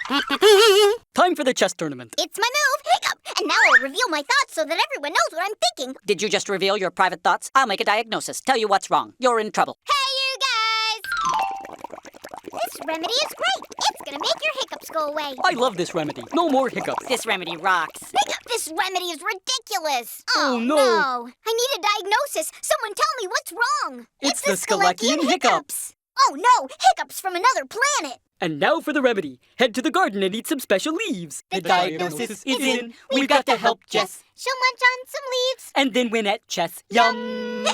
Time for the chess tournament. It's my move, hiccup! And now I'll reveal my thoughts so that everyone knows what I'm thinking. Did you just reveal your private thoughts? I'll make a diagnosis. Tell you what's wrong. You're in trouble. Hey, you guys! This remedy is great. It's gonna make your hiccups go away. I love this remedy. No more hiccups. This remedy rocks. Hiccup! This remedy is ridiculous. Oh, no. I need a diagnosis. Someone tell me what's wrong. It's the Skelechian hiccups. Oh no, hiccups from another planet. And now for the remedy. Head to the garden and eat some special leaves. The diagnosis is in. We've got to help Jess. She'll munch on some leaves. And then win at chess. Yum!